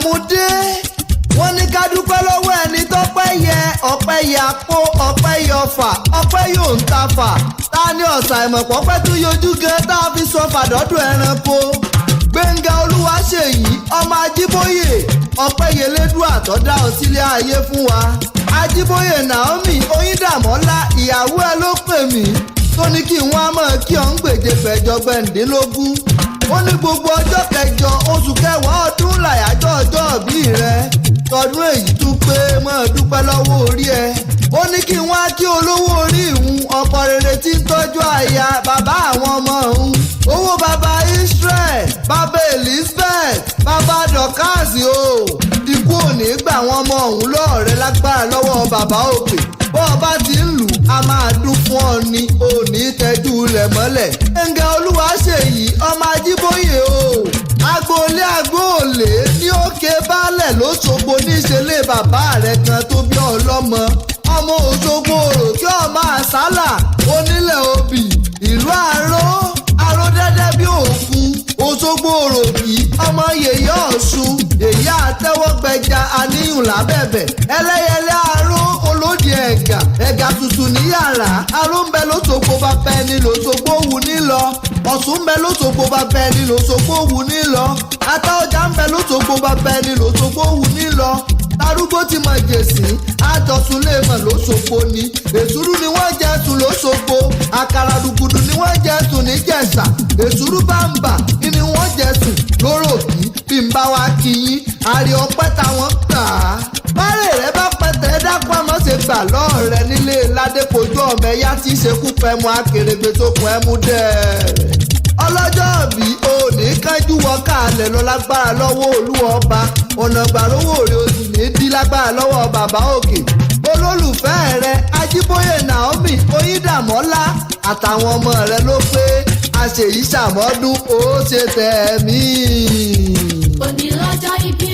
àmúdé wọ́n ní ká dúpẹ́ lọ́wọ́ ẹni tọ́pẹ́ yẹ ọpẹ́ yẹ àpò ọpẹ́ yẹ ọfà ọpẹ́ yóò ń ta fà ta ni ọ̀sà ìmọ̀pọ̀pẹ́ tó yọjú gan tá a fi sọ fàdọ́dọ̀ ẹranko Gbenga Olúwaṣèyí ọmọ Ajiboye ọpẹ́ yẹ lẹ́dùn àtọ́dá ọ̀sílẹ̀ ayé fún wa Ajiboye Naomi Oyíndàmọ́lá ìyàwó ẹ ló pè mí tó ní kí wọ́n á mọ̀ kí ọ̀ ń gbèdé fẹ̀jọ gbẹ̀ǹdínlógún ó ní gbogbo ọjọ́ kẹjọ oṣù kẹwàá ọdún làyájọ́ ọjọ́ ìbí rẹ tọdún èyí tún pé mọ́ dúpẹ́ lọ́wọ́ orí ẹ ó ní kí wọ́n á kí olówó orí ìhun ọkọ rere tí ń tọ́jú aya bàbá àwọn ọmọ òun owó bàbá Israel bàbá Elizabeth bàbá Dorcas o ikú òní gbà wọ́n ọmọ òun lọ́ọ̀rẹ́ lágbára lọ́wọ́ bàbá òkè bó o bá ti ń lù á máa dún fún ọ ní òní tẹ́jú ilẹ̀ mọ́lẹ̀ Gbenga Olúwaṣèyí ọmọ Ajiboye o agboolé agbóòlé ní òkè baálẹ̀ l'Óṣogbo níṣẹ́lẹ̀ bàbá rẹ̀ kan tó bí ọlọ́mọ ọmọ Òṣogbo òrò kí ọmọ àsálà onílẹ̀ obì ìlú aró dẹ́dẹ́ bí òkun Òṣogbo òròkì ọmọ yèyé Ọ̀ṣun yèyé àtẹ́wọ́gbẹja aníyùn lábẹ́bẹ̀ ẹlẹ́yẹlé aró olódì ẹ̀gà tuntun ní yàrá aró ń bẹ l'Óṣogbo bàbá ẹni l'Óṣogbo wù ní lọ Ọ̀ṣun ń bẹ l'Óṣogbo bàbá ẹni l'Óṣogbo wù ní lọ Àtaọ̀jà ń bẹ l'Óṣogbo bàbá ẹni l'Óṣogbo wù ní lọ arúgbó ti mọ jèsì àjọsùn lè mọ l'Óṣogbo ni èsúrú ni wọ́n jẹ sùn l'Óṣogbo àkàrà dùgùdù ni wọ́n jẹ sùn ní Jẹ̀ṣà èsúrú bàǹbà ni wọ́n jẹ sùn lóròkì bí n bá wa kí yín àrí ọpẹ́ táwọn kà á bárẹ̀ rẹ bá pẹ̀tẹ́ dápọ̀ mọ́ ṣe gbà lọ́ọ̀rẹ́ nílé ládépọ̀jù ọmọ ẹ̀yà tí í ṣekú pẹ̀mú akèrègbè tó kún ẹ̀mú dẹ́ẹ̀rẹ̀ ọlọ́jọ́ bí òní kánjú wọ káàlẹ̀ lọ lágbára lọ́wọ́ Olúwa ọba ọ̀nà gbàrówó rẹ̀ oṣù ní dí lágbára lọ́wọ́ bàbá òkè olólùfẹ́ rẹ̀ Ajiboye Naomi Oyíndàmọ́lá àtàwọn ọmọ rẹ̀ ló pé àṣèyí ṣàmọ́dún ó ṣe tẹ̀mí. òní lọ́jọ́ ìbí